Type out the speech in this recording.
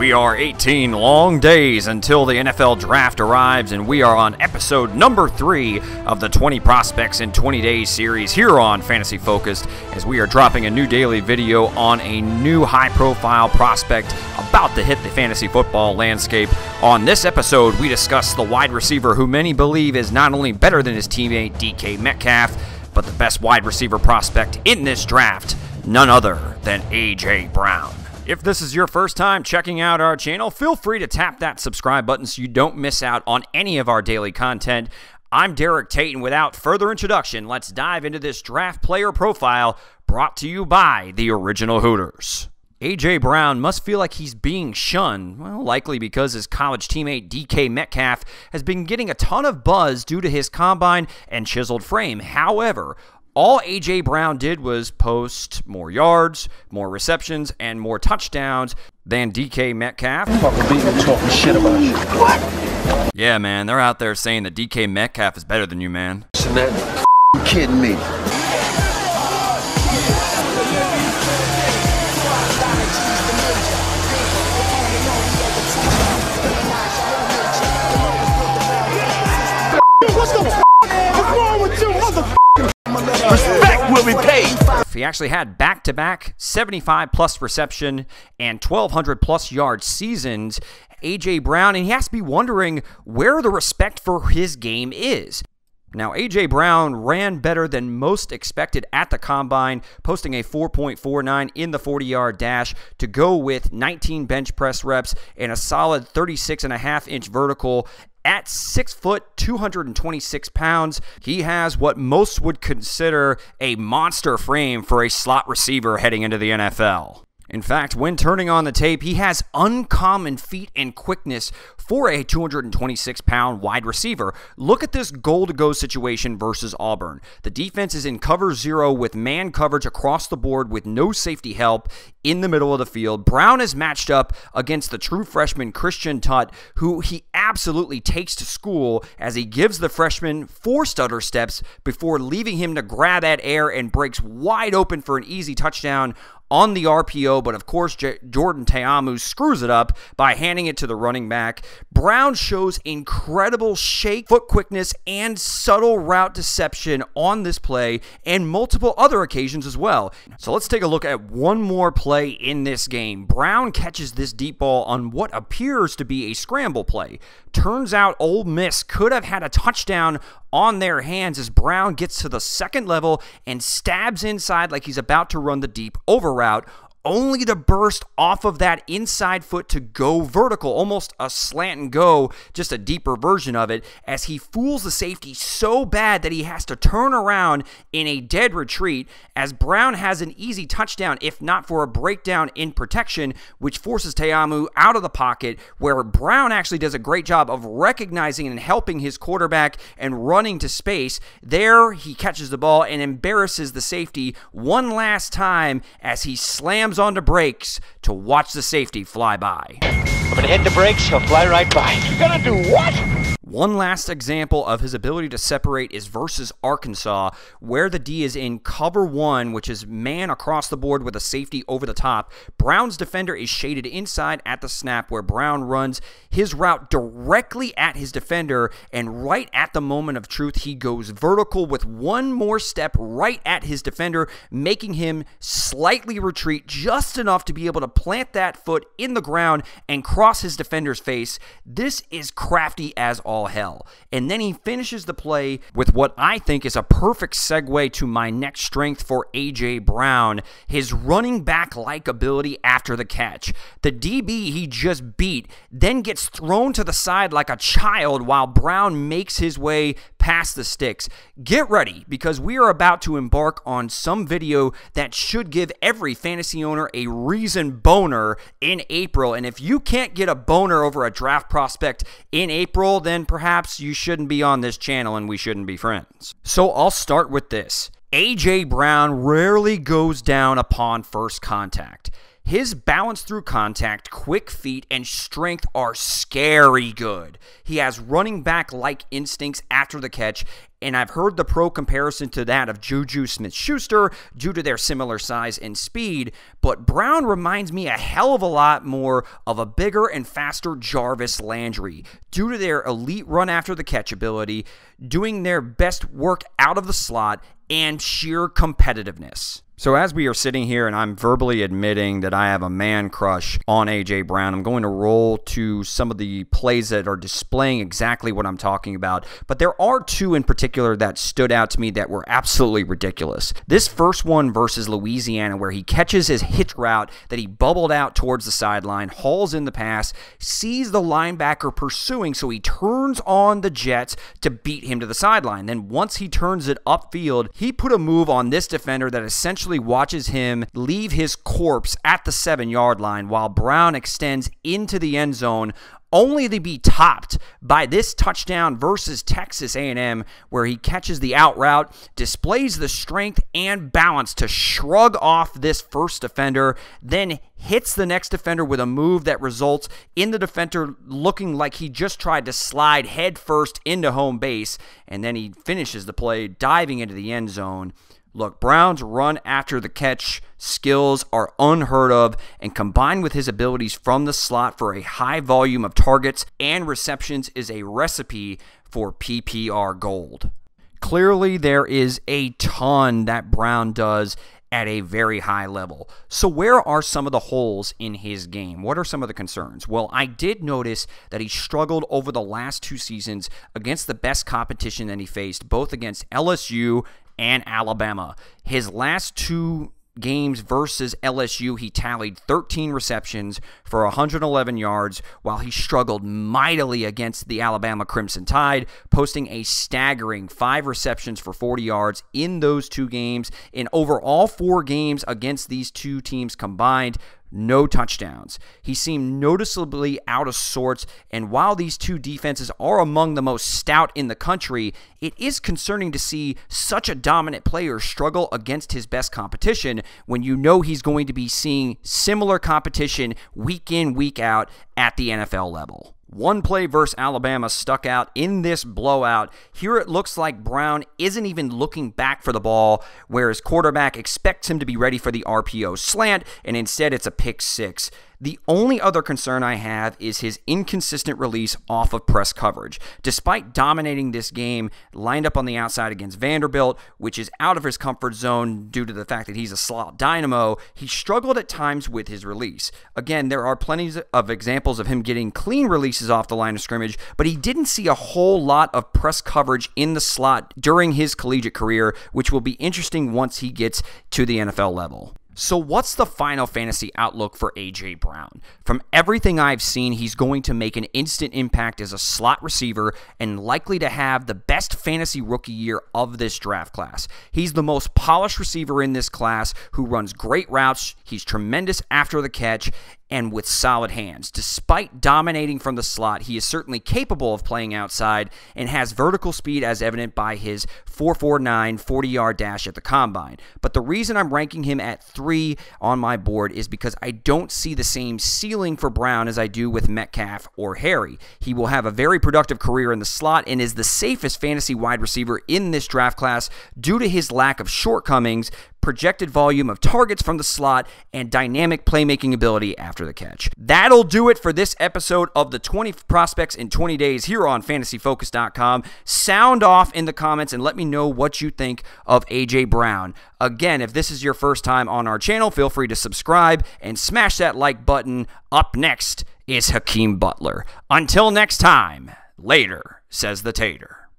We are 18 long days until the NFL Draft arrives, and we are on episode number 3 of the 20 Prospects in 20 Days series here on Fantasy Focused, as we are dropping a new daily video on a new high-profile prospect about to hit the fantasy football landscape. On this episode, we discuss the wide receiver who many believe is not only better than his teammate DK Metcalf, but the best wide receiver prospect in this draft, none other than A.J. Brown. If this is your first time checking out our channel, feel free to tap that subscribe button so you don't miss out on any of our daily content. I'm Derek Tate, and without further introduction, let's dive into this draft player profile brought to you by the Original Hooters. A.J. Brown must feel like he's being shunned, well, likely because his college teammate DK Metcalf has been getting a ton of buzz due to his combine and chiseled frame. However, all A.J. Brown did was post more yards, more receptions, and more touchdowns than DK Metcalf. Talking shit about you. What? Yeah, man, they're out there saying that DK Metcalf is better than you, man. Kidding me. Respect will be paid. He actually had back-to-back 75-plus reception and 1,200-plus yard seasons, A.J. Brown, and he has to be wondering where the respect for his game is. Now, A.J. Brown ran better than most expected at the Combine, posting a 4.49 in the 40-yard dash to go with 19 bench press reps and a solid 36.5-inch vertical. At 6 foot, 226 pounds, he has what most would consider a monster frame for a slot receiver heading into the NFL. In fact, when turning on the tape, he has uncommon feet and quickness for a 226-pound wide receiver. Look at this goal-to-go situation versus Auburn. The defense is in cover 0 with man coverage across the board with no safety help in the middle of the field. Brown is matched up against the true freshman Christian Tutt, who he absolutely takes to school as he gives the freshman 4 stutter steps before leaving him to grab at air and breaks wide open for an easy touchdown on the RPO, but of course Jordan Ta'amu screws it up by handing it to the running back. Brown shows incredible shake, foot quickness, and subtle route deception on this play and multiple other occasions as well. So let's take a look at one more play in this game. Brown catches this deep ball on what appears to be a scramble play. Turns out Ole Miss could have had a touchdown on their hands as Brown gets to the second level and stabs inside like he's about to run the deep over route, only to burst off of that inside foot to go vertical, almost a slant and go, just a deeper version of it, as he fools the safety so bad that he has to turn around in a dead retreat, as Brown has an easy touchdown if not for a breakdown in protection, which forces Ta'amu out of the pocket, where Brown actually does a great job of recognizing and helping his quarterback and running to space. There, he catches the ball and embarrasses the safety one last time as he slams onto brakes to watch the safety fly by. I'm gonna hit the brakes, he'll fly right by. You're gonna do what? One last example of his ability to separate is versus Arkansas, where the D is in cover 1, which is man across the board with a safety over the top. Brown's defender is shaded inside at the snap, where Brown runs his route directly at his defender, and right at the moment of truth, he goes vertical with one more step right at his defender, making him slightly retreat just enough to be able to plant that foot in the ground and cross his defender's face. This is crafty as all hell. And then he finishes the play with what I think is a perfect segue to my next strength for A.J. Brown, his running back-like ability after the catch. The DB he just beat then gets thrown to the side like a child while Brown makes his way past the sticks. Get ready, because we are about to embark on some video that should give every fantasy owner a reason boner in April. And if you can't get a boner over a draft prospect in April, then perhaps you shouldn't be on this channel and we shouldn't be friends. So I'll start with this. A.J. Brown rarely goes down upon first contact. His balance through contact, quick feet, and strength are scary good. He has running back-like instincts after the catch, and I've heard the pro comparison to that of Juju Smith-Schuster due to their similar size and speed, but Brown reminds me a hell of a lot more of a bigger and faster Jarvis Landry due to their elite run after the catch ability, doing their best work out of the slot, and sheer competitiveness. So as we are sitting here and I'm verbally admitting that I have a man crush on A.J. Brown, I'm going to roll to some of the plays that are displaying exactly what I'm talking about. But there are two in particular that stood out to me that were absolutely ridiculous. This first one versus Louisiana, where he catches his hitch route that he bubbled out towards the sideline, hauls in the pass, sees the linebacker pursuing, so he turns on the jets to beat him to the sideline. Then once he turns it upfield, he put a move on this defender that essentially watches him leave his corpse at the 7-yard line while Brown extends into the end zone, only to be topped by this touchdown versus Texas A&M, where he catches the out route, displays the strength and balance to shrug off this first defender, then hits the next defender with a move that results in the defender looking like he just tried to slide head first into home base, and then he finishes the play diving into the end zone. Look, Brown's run after the catch skills are unheard of, and combined with his abilities from the slot for a high volume of targets and receptions is a recipe for PPR gold. Clearly, there is a ton that Brown does at a very high level. So where are some of the holes in his game? What are some of the concerns? Well, I did notice that he struggled over the last 2 seasons against the best competition that he faced, both against LSU and Alabama. His last 2 games versus LSU, he tallied 13 receptions for 111 yards, while he struggled mightily against the Alabama Crimson Tide, posting a staggering 5 receptions for 40 yards in those 2 games. In over all 4 games against these 2 teams combined, no touchdowns. He seemed noticeably out of sorts, and while these 2 defenses are among the most stout in the country, it is concerning to see such a dominant player struggle against his best competition when you know he's going to be seeing similar competition week in, week out at the NFL level. One play versus Alabama stuck out in this blowout. Here it looks like Brown isn't even looking back for the ball, where his quarterback expects him to be ready for the RPO slant, and instead it's a pick 6. The only other concern I have is his inconsistent release off of press coverage. Despite dominating this game, lined up on the outside against Vanderbilt, which is out of his comfort zone due to the fact that he's a slot dynamo, he struggled at times with his release. Again, there are plenty of examples of him getting clean releases off the line of scrimmage, but he didn't see a whole lot of press coverage in the slot during his collegiate career, which will be interesting once he gets to the NFL level. So what's the final fantasy outlook for A.J. Brown? From everything I've seen, he's going to make an instant impact as a slot receiver and likely to have the best fantasy rookie year of this draft class. He's the most polished receiver in this class who runs great routes. He's tremendous after the catch and with solid hands. Despite dominating from the slot, he is certainly capable of playing outside and has vertical speed as evident by his 4.49 40-yard dash at the combine. But the reason I'm ranking him at 3 on my board is because I don't see the same ceiling for Brown as I do with Metcalf or Harry. He will have a very productive career in the slot and is the safest fantasy wide receiver in this draft class due to his lack of shortcomings, projected volume of targets from the slot, and dynamic playmaking ability after the catch. That'll do it for this episode of the 20 Prospects in 20 Days here on FantasyFocus.com. Sound off in the comments and let me know what you think of A.J. Brown. Again, if this is your first time on our channel, feel free to subscribe and smash that like button. Up next is Hakeem Butler. Until next time, later, says the Tater.